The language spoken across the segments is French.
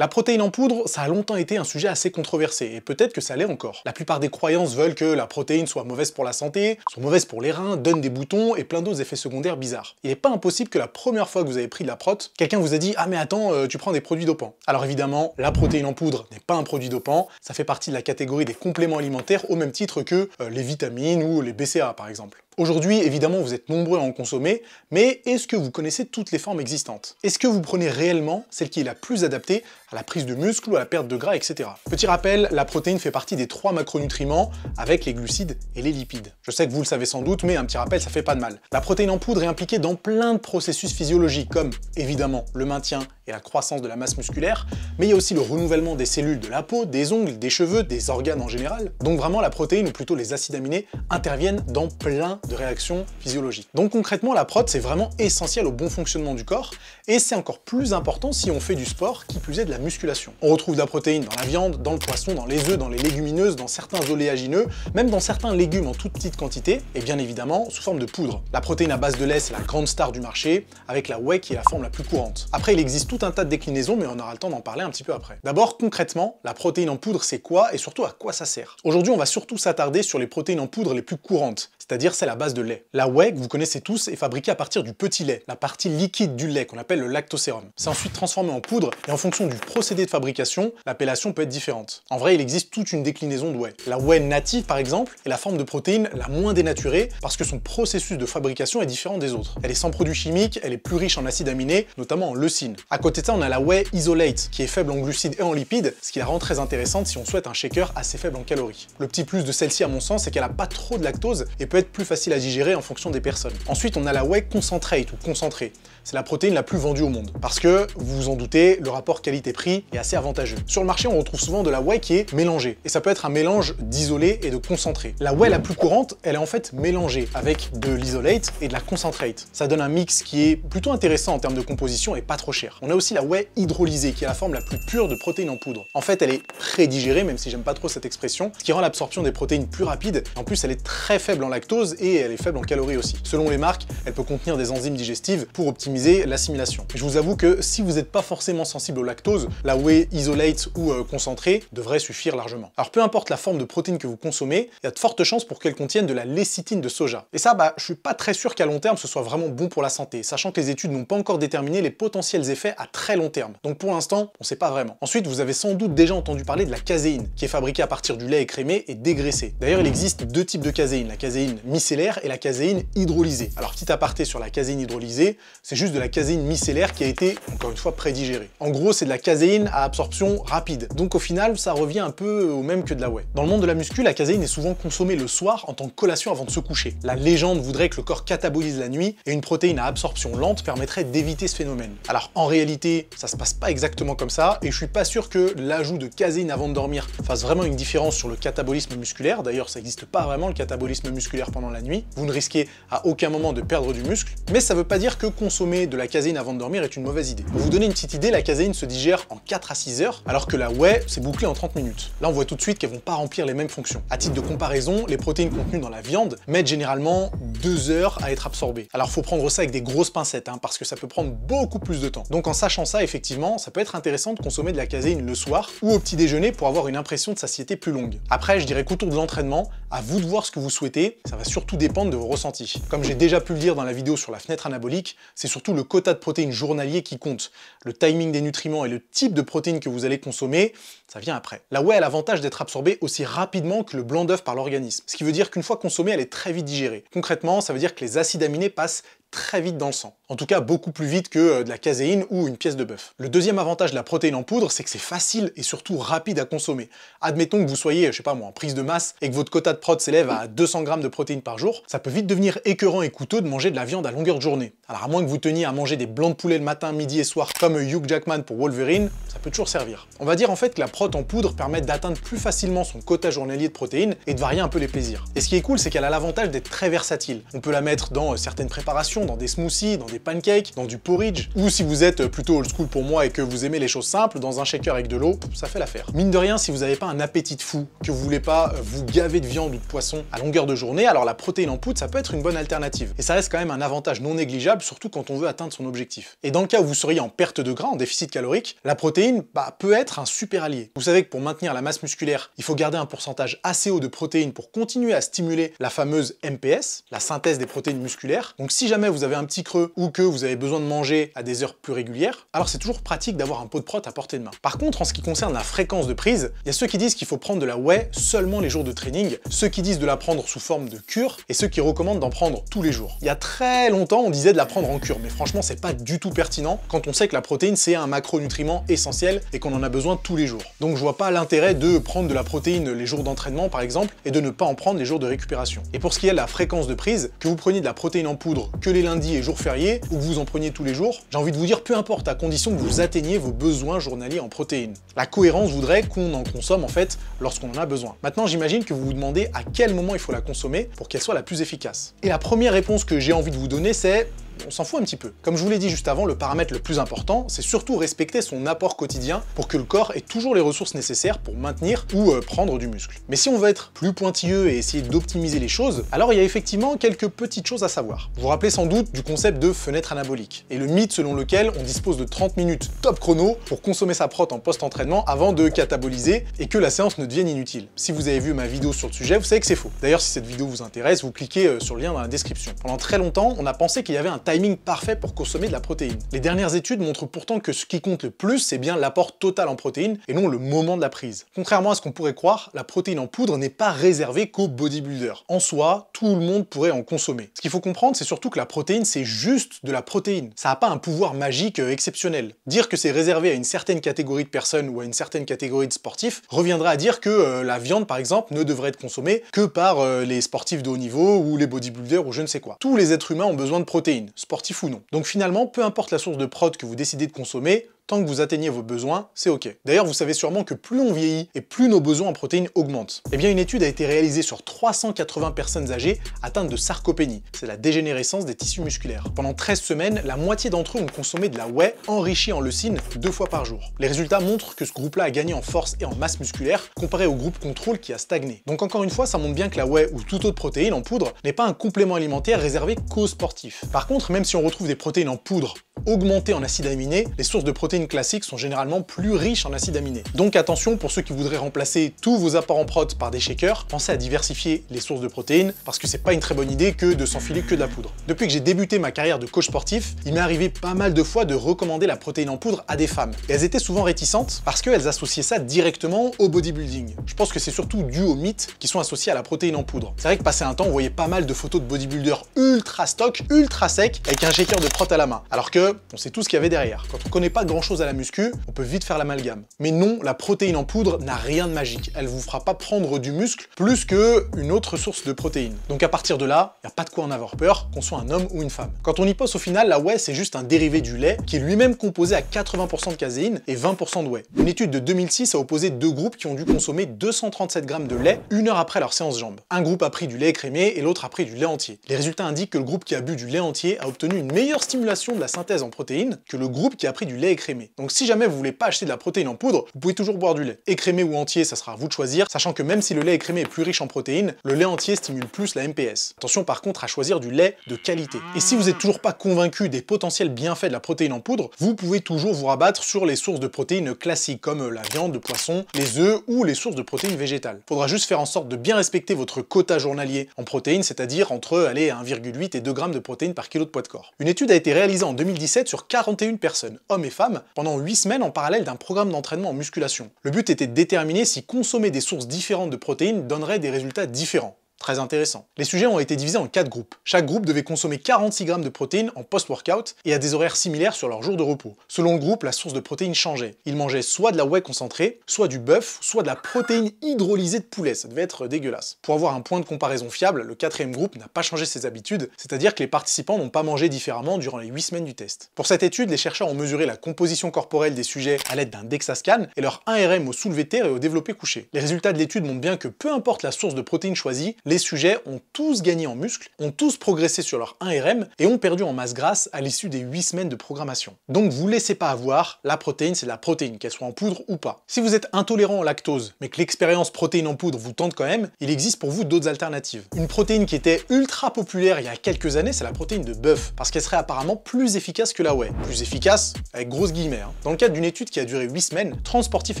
La protéine en poudre, ça a longtemps été un sujet assez controversé, et peut-être que ça l'est encore. La plupart des croyances veulent que la protéine soit mauvaise pour la santé, soit mauvaise pour les reins, donne des boutons et plein d'autres effets secondaires bizarres. Il n'est pas impossible que la première fois que vous avez pris de la prot, quelqu'un vous a dit « Ah mais attends, tu prends des produits dopants ». Alors évidemment, la protéine en poudre n'est pas un produit dopant, ça fait partie de la catégorie des compléments alimentaires au même titre que les vitamines ou les BCAA par exemple. Aujourd'hui, évidemment, vous êtes nombreux à en consommer, mais est-ce que vous connaissez toutes les formes existantes? Est-ce que vous prenez réellement celle qui est la plus adaptée à la prise de muscle ou à la perte de gras, etc. Petit rappel, la protéine fait partie des 3 macronutriments avec les glucides et les lipides. Je sais que vous le savez sans doute, mais un petit rappel, ça fait pas de mal. La protéine en poudre est impliquée dans plein de processus physiologiques, comme évidemment le maintien et la croissance de la masse musculaire, mais il y a aussi le renouvellement des cellules de la peau, des ongles, des cheveux, des organes en général. Donc vraiment, la protéine, ou plutôt les acides aminés, interviennent dans plein de réactions physiologiques. Donc concrètement, la prot, c'est vraiment essentiel au bon fonctionnement du corps, et c'est encore plus important si on fait du sport, qui plus est de la musculation. On retrouve de la protéine dans la viande, dans le poisson, dans les œufs, dans les légumineuses, dans certains oléagineux, même dans certains légumes en toute petite quantité, et bien évidemment sous forme de poudre. La protéine à base de lait, c'est la grande star du marché, avec la whey qui est la forme la plus courante. Après, il existe tout un tas de déclinaisons, mais on aura le temps d'en parler un petit peu après. D'abord, concrètement, la protéine en poudre, c'est quoi, et surtout à quoi ça sert? Aujourd'hui, on va surtout s'attarder sur les protéines en poudre les plus courantes, c'est-à-dire celle à base de lait. La whey, que vous connaissez tous, est fabriquée à partir du petit lait, la partie liquide du lait qu'on appelle le lactosérum. C'est ensuite transformé en poudre, et en fonction du procédé de fabrication, l'appellation peut être différente. En vrai, il existe toute une déclinaison de whey. La whey native, par exemple, est la forme de protéine la moins dénaturée, parce que son processus de fabrication est différent des autres. Elle est sans produits chimiques, elle est plus riche en acides aminés, notamment en leucine. À côté de ça, on a la whey isolate, qui est faible en glucides et en lipides, ce qui la rend très intéressante si on souhaite un shaker assez faible en calories. Le petit plus de celle-ci, à mon sens, c'est qu'elle n'a pas trop de lactose et peut être plus facile à digérer en fonction des personnes. Ensuite, on a la whey concentrate ou concentrée. C'est la protéine la plus vendue au monde. Parce que, vous vous en doutez, le rapport qualité-prix est assez avantageux. Sur le marché, on retrouve souvent de la whey qui est mélangée. Et ça peut être un mélange d'isolé et de concentré. La whey la plus courante, elle est en fait mélangée avec de l'isolate et de la concentrate. Ça donne un mix qui est plutôt intéressant en termes de composition et pas trop cher. On a aussi la whey hydrolysée, qui est la forme la plus pure de protéines en poudre. En fait, elle est prédigérée, même si j'aime pas trop cette expression, ce qui rend l'absorption des protéines plus rapide. En plus, elle est très faible en lactose et elle est faible en calories aussi. Selon les marques, elle peut contenir des enzymes digestives pour optimiser l'assimilation. Je vous avoue que si vous n'êtes pas forcément sensible au lactose, la whey isolate ou concentrée devrait suffire largement. Alors peu importe la forme de protéine que vous consommez, il y a de fortes chances pour qu'elle contienne de la lécithine de soja. Et ça, je suis pas très sûr qu'à long terme ce soit vraiment bon pour la santé, sachant que les études n'ont pas encore déterminé les potentiels effets à très long terme. Donc pour l'instant, on sait pas vraiment. Ensuite, vous avez sans doute déjà entendu parler de la caséine, qui est fabriquée à partir du lait écrémé et dégraissé. D'ailleurs, il existe 2 types de caséine, la caséine micellaire et la caséine hydrolysée. Alors petit aparté sur la caséine hydrolysée, c'est juste de la caséine micellaire qui a été, encore une fois, prédigérée. En gros, c'est de la caséine à absorption rapide. Donc au final, ça revient un peu au même que de la whey. Dans le monde de la muscu, la caséine est souvent consommée le soir en tant que collation avant de se coucher. La légende voudrait que le corps catabolise la nuit et une protéine à absorption lente permettrait d'éviter ce phénomène. Alors en réalité, ça se passe pas exactement comme ça et je suis pas sûr que l'ajout de caséine avant de dormir fasse vraiment une différence sur le catabolisme musculaire. D'ailleurs, ça n'existe pas vraiment le catabolisme musculaire pendant la nuit. Vous ne risquez à aucun moment de perdre du muscle, mais ça veut pas dire que consommer de la caséine avant de dormir est une mauvaise idée. Pour vous donner une petite idée, la caséine se digère en 4 à 6 heures, alors que la whey, c'est bouclé en 30 minutes. Là, on voit tout de suite qu'elles vont pas remplir les mêmes fonctions. À titre de comparaison, les protéines contenues dans la viande mettent généralement 2 heures à être absorbées. Alors, faut prendre ça avec des grosses pincettes, parce que ça peut prendre beaucoup plus de temps. Donc, en sachant ça, effectivement, ça peut être intéressant de consommer de la caséine le soir ou au petit déjeuner pour avoir une impression de satiété plus longue. Après, je dirais qu'autour de l'entraînement, à vous de voir ce que vous souhaitez, ça va surtout dépendre de vos ressentis. Comme j'ai déjà pu le dire dans la vidéo sur la fenêtre anabolique, c'est surtout le quota de protéines journalier qui compte. Le timing des nutriments et le type de protéines que vous allez consommer, ça vient après. La whey a l'avantage d'être absorbée aussi rapidement que le blanc d'œuf par l'organisme, ce qui veut dire qu'une fois consommée, elle est très vite digérée. Concrètement, ça veut dire que les acides aminés passent très vite dans le sang. En tout cas, beaucoup plus vite que de la caséine ou une pièce de bœuf. Le deuxième avantage de la protéine en poudre, c'est que c'est facile et surtout rapide à consommer. Admettons que vous soyez, je sais pas moi, en prise de masse et que votre quota de prot s'élève à 200 grammes de protéines par jour, ça peut vite devenir écœurant et coûteux de manger de la viande à longueur de journée. Alors à moins que vous teniez à manger des blancs de poulet le matin, midi et soir comme Hugh Jackman pour Wolverine, ça peut toujours servir. On va dire en fait que la prot en poudre permet d'atteindre plus facilement son quota journalier de protéines et de varier un peu les plaisirs. Et ce qui est cool, c'est qu'elle a l'avantage d'être très versatile. On peut la mettre dans certaines préparations, alimentation, dans des smoothies, dans des pancakes, dans du porridge, ou si vous êtes plutôt old school pour moi et que vous aimez les choses simples, dans un shaker avec de l'eau, ça fait l'affaire. Mine de rien, si vous n'avez pas un appétit de fou, que vous voulez pas vous gaver de viande ou de poisson à longueur de journée, alors la protéine en poudre, ça peut être une bonne alternative. Et ça reste quand même un avantage non négligeable, surtout quand on veut atteindre son objectif. Et dans le cas où vous seriez en perte de gras, en déficit calorique, la protéine peut être un super allié. Vous savez que pour maintenir la masse musculaire, il faut garder un pourcentage assez haut de protéines pour continuer à stimuler la fameuse MPS, la synthèse des protéines musculaires. Donc si jamais vous avez un petit creux ou que vous avez besoin de manger à des heures plus régulières, alors c'est toujours pratique d'avoir un pot de prot à portée de main. Par contre, en ce qui concerne la fréquence de prise, il y a ceux qui disent qu'il faut prendre de la whey seulement les jours de training, ceux qui disent de la prendre sous forme de cure et ceux qui recommandent d'en prendre tous les jours. Il y a très longtemps, on disait de la prendre en cure, mais franchement, c'est pas du tout pertinent quand on sait que la protéine, c'est un macronutriment essentiel et qu'on en a besoin tous les jours. Donc je vois pas l'intérêt de prendre de la protéine les jours d'entraînement, par exemple, et de ne pas en prendre les jours de récupération. Et pour ce qui est de la fréquence de prise, que vous preniez de la protéine en poudre que les lundis et jours fériés, ou que vous en preniez tous les jours, j'ai envie de vous dire peu importe, à condition que vous atteigniez vos besoins journaliers en protéines. La cohérence voudrait qu'on en consomme en fait lorsqu'on en a besoin. Maintenant, j'imagine que vous vous demandez à quel moment il faut la consommer pour qu'elle soit la plus efficace. Et la première réponse que j'ai envie de vous donner, c'est on s'en fout un petit peu. Comme je vous l'ai dit juste avant, le paramètre le plus important, c'est surtout respecter son apport quotidien pour que le corps ait toujours les ressources nécessaires pour maintenir ou prendre du muscle. Mais si on veut être plus pointilleux et essayer d'optimiser les choses, alors il y a effectivement quelques petites choses à savoir. Vous vous rappelez sans doute du concept de fenêtre anabolique et le mythe selon lequel on dispose de 30 minutes top chrono pour consommer sa prot en post-entraînement avant de cataboliser et que la séance ne devienne inutile. Si vous avez vu ma vidéo sur le sujet, vous savez que c'est faux. D'ailleurs, si cette vidéo vous intéresse, vous cliquez sur le lien dans la description. Pendant très longtemps, on a pensé qu'il y avait un timing parfait pour consommer de la protéine. Les dernières études montrent pourtant que ce qui compte le plus, c'est bien l'apport total en protéines et non le moment de la prise. Contrairement à ce qu'on pourrait croire, la protéine en poudre n'est pas réservée qu'aux bodybuilders. En soi, tout le monde pourrait en consommer. Ce qu'il faut comprendre, c'est surtout que la protéine, c'est juste de la protéine. Ça n'a pas un pouvoir magique exceptionnel. Dire que c'est réservé à une certaine catégorie de personnes ou à une certaine catégorie de sportifs reviendra à dire que la viande, par exemple, ne devrait être consommée que par les sportifs de haut niveau ou les bodybuilders ou je ne sais quoi. Tous les êtres humains ont besoin de protéines, sportifs ou non. Donc finalement, peu importe la source de prot que vous décidez de consommer, tant que vous atteignez vos besoins, c'est ok. D'ailleurs, vous savez sûrement que plus on vieillit et plus nos besoins en protéines augmentent. Eh bien, une étude a été réalisée sur 380 personnes âgées atteintes de sarcopénie. C'est la dégénérescence des tissus musculaires. Pendant 13 semaines, la moitié d'entre eux ont consommé de la whey enrichie en leucine 2 fois par jour. Les résultats montrent que ce groupe-là a gagné en force et en masse musculaire comparé au groupe contrôle qui a stagné. Donc encore une fois, ça montre bien que la whey ou toute autre protéine en poudre n'est pas un complément alimentaire réservé qu'aux sportifs. Par contre, même si on retrouve des protéines en poudre augmentées en acides aminés, les sources de protéines classiques sont généralement plus riches en acides aminés. Donc attention, pour ceux qui voudraient remplacer tous vos apports en prot par des shakers, pensez à diversifier les sources de protéines parce que c'est pas une très bonne idée que de s'enfiler que de la poudre. Depuis que j'ai débuté ma carrière de coach sportif, il m'est arrivé pas mal de fois de recommander la protéine en poudre à des femmes. Et elles étaient souvent réticentes parce qu'elles associaient ça directement au bodybuilding. Je pense que c'est surtout dû aux mythes qui sont associés à la protéine en poudre. C'est vrai que passé un temps, on voyait pas mal de photos de bodybuilders ultra stock, ultra sec, avec un shaker de prot à la main. Alors que on sait tout ce qu'il y avait derrière. Quand on connaît pas grand chose à la muscu, on peut vite faire l'amalgame. Mais non, la protéine en poudre n'a rien de magique. Elle vous fera pas prendre du muscle plus qu'une autre source de protéines. Donc à partir de là, il n'y a pas de quoi en avoir peur, qu'on soit un homme ou une femme. Quand on y pense au final, la whey c'est juste un dérivé du lait qui est lui-même composé à 80% de caséine et 20% de whey. Une étude de 2006 a opposé deux groupes qui ont dû consommer 237 grammes de lait 1 heure après leur séance jambes. Un groupe a pris du lait écrémé et l'autre a pris du lait entier. Les résultats indiquent que le groupe qui a bu du lait entier a obtenu une meilleure stimulation de la synthèse en protéines que le groupe qui a pris du lait écrémé. Donc si jamais vous voulez pas acheter de la protéine en poudre, vous pouvez toujours boire du lait. Écrémé ou entier, ça sera à vous de choisir, sachant que même si le lait écrémé est plus riche en protéines, le lait entier stimule plus la MPS. Attention par contre à choisir du lait de qualité. Et si vous n'êtes toujours pas convaincu des potentiels bienfaits de la protéine en poudre, vous pouvez toujours vous rabattre sur les sources de protéines classiques comme la viande, le poisson, les œufs ou les sources de protéines végétales. Faudra juste faire en sorte de bien respecter votre quota journalier en protéines, c'est-à-dire entre 1,8 et 2 grammes de protéines par kilo de poids de corps. Une étude a été réalisée en 2017 sur 41 personnes, hommes et femmes, pendant 8 semaines en parallèle d'un programme d'entraînement en musculation. Le but était de déterminer si consommer des sources différentes de protéines donnerait des résultats différents. Très intéressant. Les sujets ont été divisés en 4 groupes. Chaque groupe devait consommer 46 grammes de protéines en post-workout et à des horaires similaires sur leur jour de repos. Selon le groupe, la source de protéines changeait. Ils mangeaient soit de la whey concentrée, soit du bœuf, soit de la protéine hydrolysée de poulet. Ça devait être dégueulasse. Pour avoir un point de comparaison fiable, le 4e groupe n'a pas changé ses habitudes, c'est-à-dire que les participants n'ont pas mangé différemment durant les 8 semaines du test. Pour cette étude, les chercheurs ont mesuré la composition corporelle des sujets à l'aide d'un DEXA-scan et leur 1RM au soulevé de terre et au développé couché. Les résultats de l'étude montrent bien que peu importe la source de protéines choisie, les sujets ont tous gagné en muscles, ont tous progressé sur leur 1RM et ont perdu en masse grasse à l'issue des 8 semaines de programmation. Donc vous laissez pas avoir, la protéine c'est la protéine, qu'elle soit en poudre ou pas. Si vous êtes intolérant au lactose, mais que l'expérience protéine en poudre vous tente quand même, il existe pour vous d'autres alternatives. Une protéine qui était ultra populaire il y a quelques années, c'est la protéine de bœuf, parce qu'elle serait apparemment plus efficace que la whey. Plus efficace, avec grosses guillemets. Dans le cadre d'une étude qui a duré 8 semaines, 30 sportifs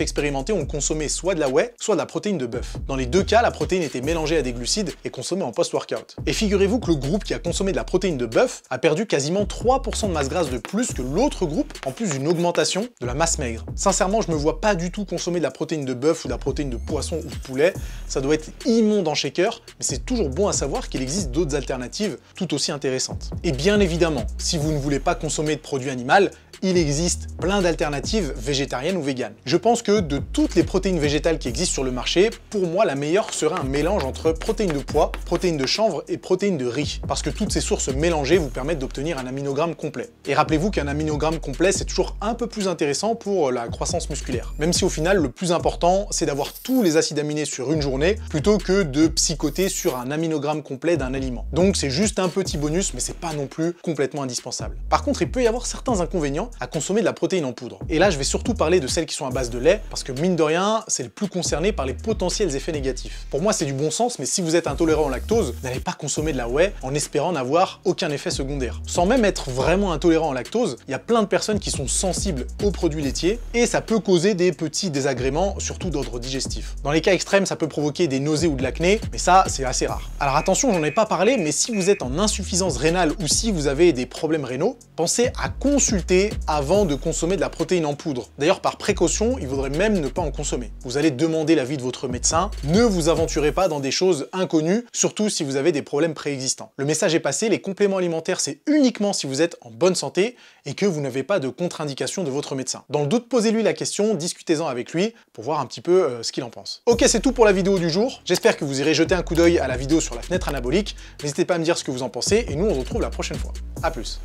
expérimentés ont consommé soit de la whey, soit de la protéine de bœuf. Dans les deux cas, la protéine était mélangée à des glucides et consommée en post-workout. Et figurez-vous que le groupe qui a consommé de la protéine de bœuf a perdu quasiment 3% de masse grasse de plus que l'autre groupe, en plus d'une augmentation de la masse maigre. Sincèrement, je me vois pas du tout consommer de la protéine de bœuf ou de la protéine de poisson ou de poulet. Ça doit être immonde en shaker, mais c'est toujours bon à savoir qu'il existe d'autres alternatives tout aussi intéressantes. Et bien évidemment, si vous ne voulez pas consommer de produits animaux, il existe plein d'alternatives végétariennes ou véganes. Je pense que de toutes les protéines végétales qui existent sur le marché, pour moi la meilleure serait un mélange entre protéines de pois, protéines de chanvre et protéines de riz, parce que toutes ces sources mélangées vous permettent d'obtenir un aminogramme complet. Et rappelez-vous qu'un aminogramme complet c'est toujours un peu plus intéressant pour la croissance musculaire, même si au final le plus important c'est d'avoir tous les acides aminés sur une journée plutôt que de psychoter sur un aminogramme complet d'un aliment. Donc c'est juste un petit bonus, mais c'est pas non plus complètement indispensable. Par contre, il peut y avoir certains inconvénients à consommer de la protéine en poudre. Et là, je vais surtout parler de celles qui sont à base de lait, parce que mine de rien, c'est le plus concerné par les potentiels effets négatifs. Pour moi, c'est du bon sens, mais si vous êtes intolérant au lactose, n'allez pas consommer de la whey en espérant n'avoir aucun effet secondaire. Sans même être vraiment intolérant au lactose, il y a plein de personnes qui sont sensibles aux produits laitiers, et ça peut causer des petits désagréments, surtout d'ordre digestif. Dans les cas extrêmes, ça peut provoquer des nausées ou de l'acné, mais ça, c'est assez rare. Alors attention, j'en ai pas parlé, mais si vous êtes en insuffisance rénale ou si vous avez des problèmes rénaux, pensez à consulter avant de consommer de la protéine en poudre. D'ailleurs, par précaution, il vaudrait même ne pas en consommer. Vous allez demander l'avis de votre médecin, ne vous aventurez pas dans des choses inconnues, surtout si vous avez des problèmes préexistants. Le message est passé, les compléments alimentaires, c'est uniquement si vous êtes en bonne santé et que vous n'avez pas de contre-indication de votre médecin. Dans le doute, posez-lui la question, discutez-en avec lui pour voir un petit peu ce qu'il en pense. Ok, c'est tout pour la vidéo du jour. J'espère que vous irez jeter un coup d'œil à la vidéo sur la fenêtre anabolique. N'hésitez pas à me dire ce que vous en pensez et nous, on se retrouve la prochaine fois. A plus.